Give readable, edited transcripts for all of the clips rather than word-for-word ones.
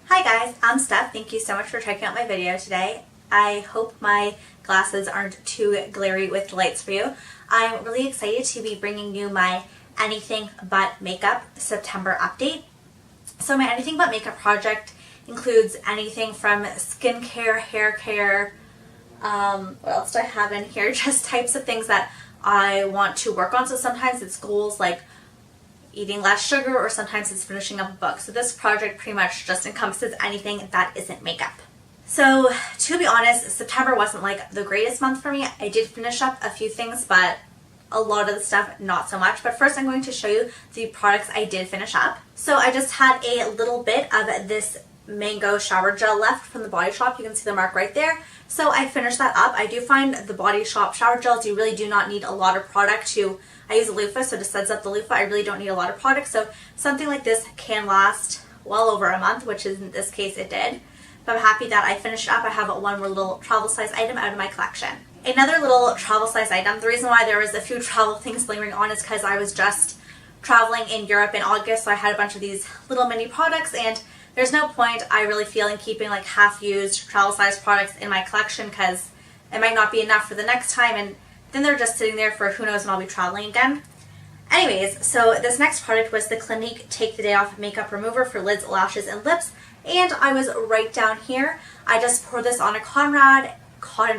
Hi guys, I'm Steph. Thank you so much for checking out my video today. I hope my glasses aren't too glary with lights for you. I'm really excited to be bringing you my Anything But Makeup September update. So my Anything But Makeup project includes anything from skincare, hair care, what else do I have in here? Just types of things that I want to work on. So sometimes it's goals like eating less sugar, or sometimes it's finishing up a book. So this project pretty much just encompasses anything that isn't makeup. So to be honest, September wasn't like the greatest month for me. I did finish up a few things, but a lot of the stuff not so much. But first I'm going to show you the products I did finish up. So I just had a little bit of this mango shower gel left from the Body Shop. You can see the mark right there. So I finished that up. I do find the Body Shop shower gels, you really do not need a lot of product to, I use a loofah, so to suds up the loofah, I really don't need a lot of product. So something like this can last well over a month, which in this case it did. But I'm happy that I finished it up. I have one more little travel size item out of my collection. Another little travel size item, the reason why there was a few travel things lingering on is because I was just traveling in Europe in August, so I had a bunch of these little mini products, and there's no point I really feel in keeping like half-used travel size products in my collection because it might not be enough for the next time, and then they're just sitting there for who knows when I'll be traveling again. Anyways, so this next product was the Clinique Take the Day Off Makeup Remover for lids, lashes, and lips, and I was right down here. I just poured this on a cotton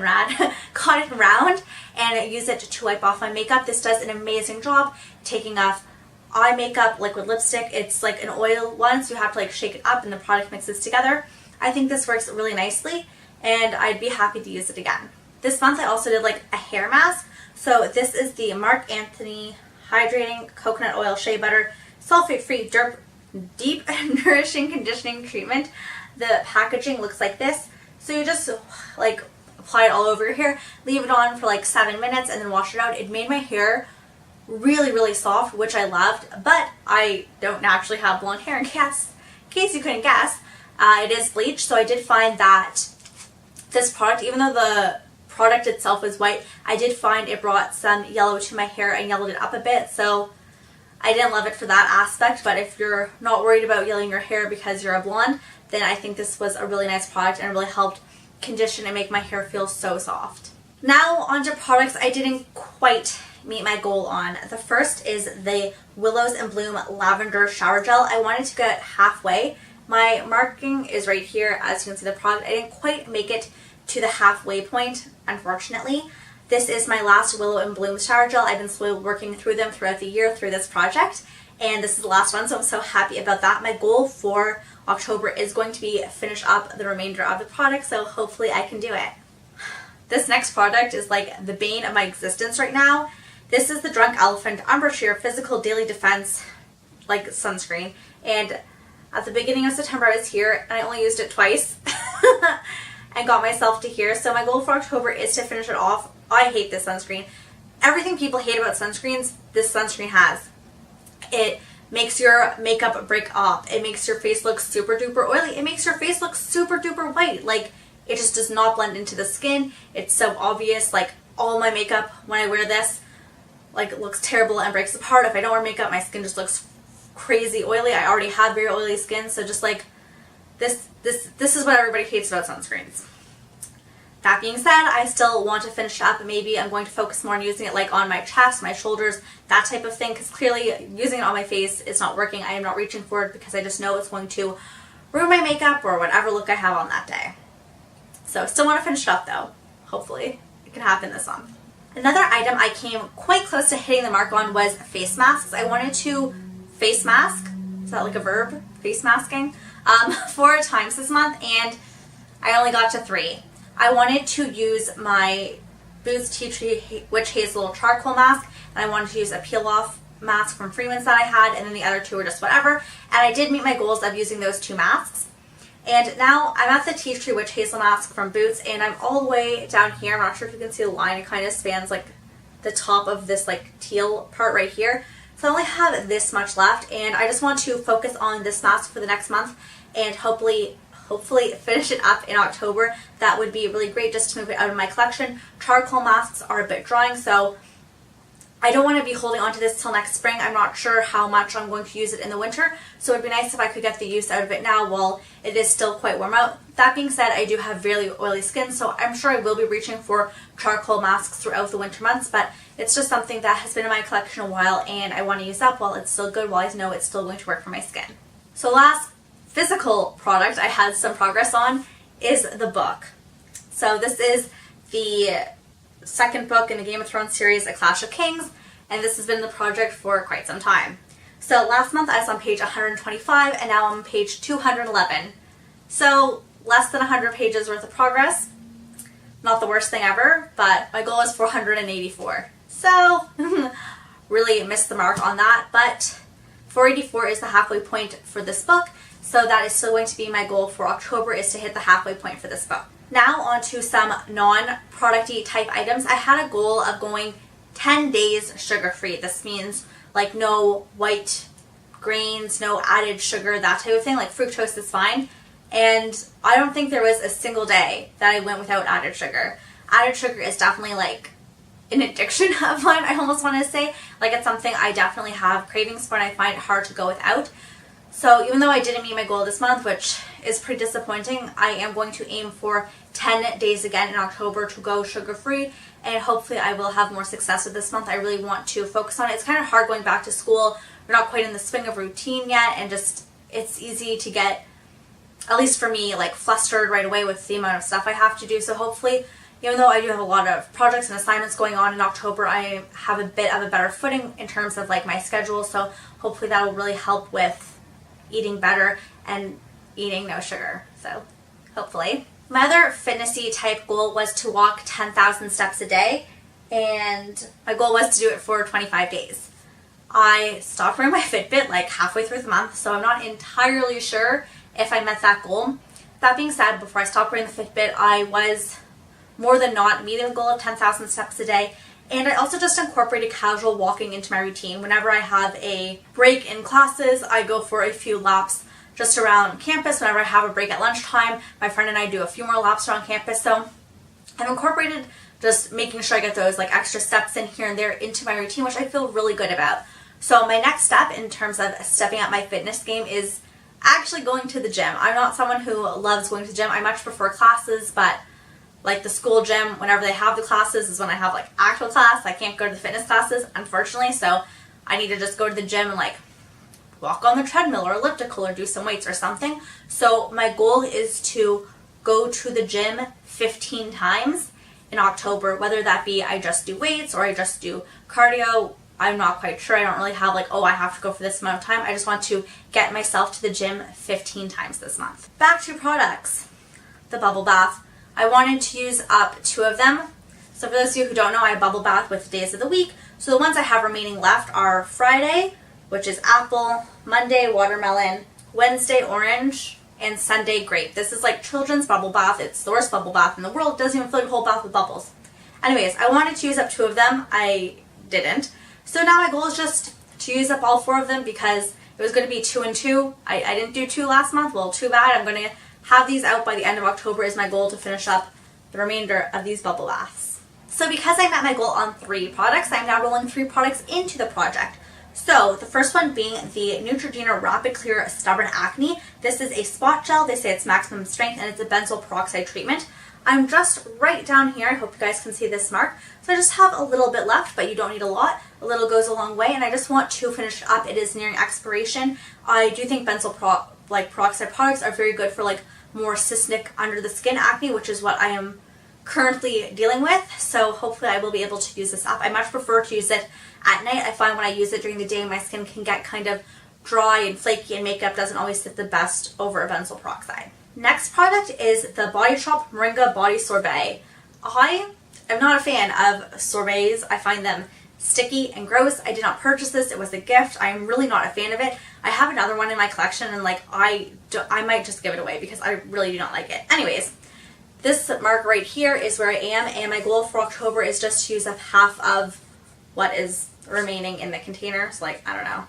round and use it to wipe off my makeup. This does an amazing job taking off eye makeup, liquid lipstick. It's like an oil one, so you have to like shake it up and the product mixes together. I think this works really nicely and I'd be happy to use it again. This month I also did like a hair mask. So this is the Marc Hydrating Coconut Oil Shea Butter Sulfate-Free Deep Nourishing Conditioning Treatment. The packaging looks like this. So you just like apply it all over your hair, leave it on for like 7 minutes and then wash it out. It made my hair really soft, which I loved, but I don't naturally have blonde hair in case you couldn't guess. It is bleach, so I did find that this product, even though the product itself is white, I did find it brought some yellow to my hair and yellowed it up a bit, so I didn't love it for that aspect. But if you're not worried about yellowing your hair because you're a blonde, then I think this was a really nice product and it really helped condition and make my hair feel so soft. Now onto products I didn't quite meet my goal on. The first is the Willows and Bloom Lavender Shower Gel. I wanted to get halfway. My marking is right here. As you can see, the product, I didn't quite make it to the halfway point, unfortunately. This is my last Willow and Bloom shower gel. I've been slowly working through them throughout the year through this project, and this is the last one, so I'm so happy about that. My goal for October is going to be finish up the remainder of the product, so hopefully I can do it. This next product is like the bane of my existence right now. This is the Drunk Elephant Umbra Sheer Physical Daily Defense like sunscreen, and at the beginning of September I was here and I only used it twice and got myself to here. So my goal for October is to finish it off. I hate this sunscreen. Everything people hate about sunscreens, this sunscreen has. It makes your makeup break off. It makes your face look super duper oily. It makes your face look super duper white. Like, it just does not blend into the skin. It's so obvious. Like, all my makeup when I wear this like looks terrible and breaks apart. If I don't wear makeup, my skin just looks crazy oily. I already have very oily skin, so just like this is what everybody hates about sunscreens. That being said, I still want to finish up. Maybe I'm going to focus more on using it like on my chest, my shoulders, that type of thing, because clearly using it on my face is not working. I am not reaching for it because I just know it's going to ruin my makeup or whatever look I have on that day. So still want to finish it up though. Hopefully it can happen this month. Another item I came quite close to hitting the mark on was face masks. I wanted to face mask, is that like a verb? Face masking? 4 times this month, and I only got to 3. I wanted to use my Boots Tea Tree Witch Hazel charcoal mask, and I wanted to use a peel off mask from Freeman's that I had, and then the other 2 were just whatever. And I did meet my goals of using those 2 masks. And now I'm at the Tea Tree Witch Hazel mask from Boots, and I'm all the way down here. I'm not sure if you can see the line. It kind of spans like the top of this like teal part right here. So I only have this much left, and I just want to focus on this mask for the next month and hopefully finish it up in October. That would be really great just to move it out of my collection. Charcoal masks are a bit drying, so I don't want to be holding on to this till next spring. I'm not sure how much I'm going to use it in the winter, so it would be nice if I could get the use out of it now while it is still quite warm out. That being said, I do have really oily skin, so I'm sure I will be reaching for charcoal masks throughout the winter months, but it's just something that has been in my collection a while and I want to use up while it's still good, while I know it's still going to work for my skin. So last physical product I had some progress on is the book. So this is the second book in the Game of Thrones series, A Clash of Kings, and this has been the project for quite some time. So last month I was on page 125 and now I'm on page 211. So less than 100 pages worth of progress. Not the worst thing ever, but my goal is 484. So really missed the mark on that, but 484 is the halfway point for this book, so that is still going to be my goal for October, is to hit the halfway point for this book. Now on to some non-producty type items. I had a goal of going 10 days sugar-free. This means like no white grains, no added sugar, that type of thing. Like fructose is fine. And I don't think there was a single day that I went without added sugar. Added sugar is definitely like an addiction of mine, I almost want to say. Like it's something I definitely have cravings for and I find it hard to go without. So even though I didn't meet my goal this month, which is pretty disappointing, I am going to aim for 10 days again in October to go sugar-free, and hopefully I will have more success with this month. I really want to focus on it. It's kind of hard going back to school. We're not quite in the swing of routine yet, and just it's easy to get, at least for me, like flustered right away with the amount of stuff I have to do. So hopefully, even though I do have a lot of projects and assignments going on in October, I have a bit of a better footing in terms of like my schedule. So hopefully that will really help with eating better and eating no sugar. So hopefully. My other fitnessy type goal was to walk 10,000 steps a day, and my goal was to do it for 25 days. I stopped wearing my Fitbit like halfway through the month, so I'm not entirely sure if I met that goal. That being said, before I stopped wearing the Fitbit, I was more than not meeting the goal of 10,000 steps a day. And I also just incorporated casual walking into my routine. Whenever I have a break in classes, I go for a few laps just around campus. Whenever I have a break at lunchtime, my friend and I do a few more laps around campus. So I've incorporated just making sure I get those like extra steps in here and there into my routine, which I feel really good about. So my next step in terms of stepping up my fitness game is actually going to the gym. I'm not someone who loves going to the gym. I much prefer classes, but like the school gym, whenever they have the classes is when I have like actual class. I can't go to the fitness classes, unfortunately, so I need to just go to the gym and like walk on the treadmill or elliptical or do some weights or something. So my goal is to go to the gym 15 times in October, whether that be I just do weights or I just do cardio. I'm not quite sure. I don't really have like, oh, I have to go for this amount of time. I just want to get myself to the gym 15 times this month. Back to products. The bubble bath. I wanted to use up 2 of them. So for those of you who don't know, I bubble bath with days of the week. So the ones I have remaining left are Friday, which is apple, Monday, watermelon, Wednesday, orange, and Sunday, grape. This is like children's bubble bath. It's the worst bubble bath in the world. It doesn't even fill your whole bath with bubbles. Anyways, I wanted to use up 2 of them. I didn't. So now my goal is just to use up all 4 of them because it was going to be 2 and 2. I didn't do 2 last month. Well, too bad. I'm going to have these out by the end of October is my goal to finish up the remainder of these bubble baths. So because I met my goal on 3 products, I'm now rolling 3 products into the project. So the first one being the Neutrogena Rapid Clear Stubborn Acne. This is a spot gel. They say it's maximum strength and it's a benzoyl peroxide treatment. I'm just right down here. I hope you guys can see this mark. So I just have a little bit left, but you don't need a lot. A little goes a long way, and I just want to finish it up. It is nearing expiration. I do think benzoyl peroxide products are very good for like more cystic under the skin acne, which is what I am currently dealing with. So hopefully I will be able to use this up. I much prefer to use it at night. I find when I use it during the day, my skin can get kind of dry and flaky, and makeup doesn't always sit the best over a benzoyl peroxide. Next product is the Body Shop Moringa Body Sorbet. I am not a fan of sorbets. I find them sticky and gross. I did not purchase this. It was a gift. I am really not a fan of it. I have another one in my collection, and like I might just give it away because I really do not like it. Anyways, this mark right here is where I am, and my goal for October is just to use up half of what is remaining in the container. So like, I don't know,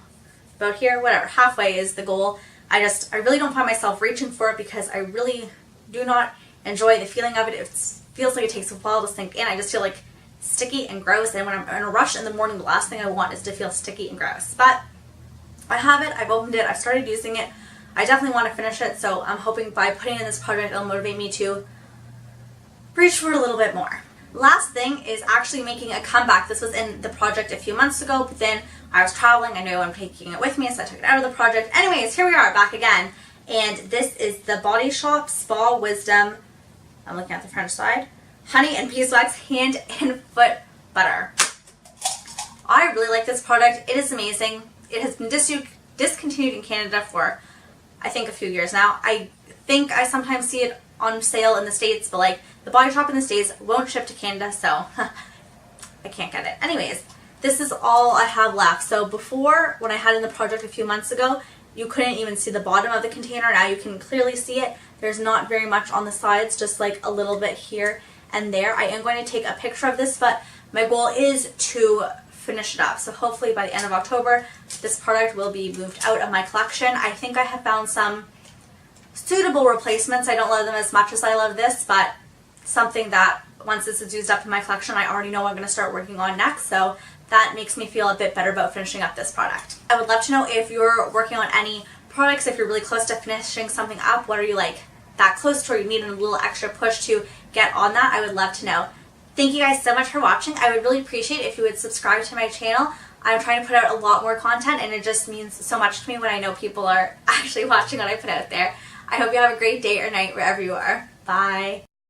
about here, whatever, halfway is the goal. I really don't find myself reaching for it because I really do not enjoy the feeling of it. It feels like it takes a while to sink in. I just feel like sticky and gross, and when I'm in a rush in the morning, the last thing I want is to feel sticky and gross. But I have it, I've opened it, I've started using it. I definitely want to finish it, so I'm hoping by putting in this product it'll motivate me to reach for it a little bit more. Last thing is actually making a comeback. This was in the project a few months ago, but then I was traveling. I knew I'm taking it with me, so I took it out of the project. Anyways, here we are back again. And this is the Body Shop Spa Wisdom, I'm looking at the French side, Honey and Beeswax Hand and Foot Butter. I really like this product. It is amazing. It has been discontinued in Canada for, I think, a few years now. I think I sometimes see it on sale in the States, but like the Body Shop in the States won't ship to Canada, so I can't get it. Anyways, this is all I have left. So before, when I had in the project a few months ago, you couldn't even see the bottom of the container. Now you can clearly see it. There's not very much on the sides, just like a little bit here and there. I am going to take a picture of this, but my goal is to finish it up. So hopefully by the end of October, this product will be moved out of my collection. I think I have found some suitable replacements. I don't love them as much as I love this, but something that once this is used up in my collection, I already know I'm going to start working on next. So that makes me feel a bit better about finishing up this product. I would love to know if you're working on any products, if you're really close to finishing something up. What are you like that close to, or you need a little extra push to get on that? I would love to know. Thank you guys so much for watching. I would really appreciate if you would subscribe to my channel. I'm trying to put out a lot more content, and it just means so much to me when I know people are actually watching what I put out there. I hope you have a great day or night wherever you are. Bye.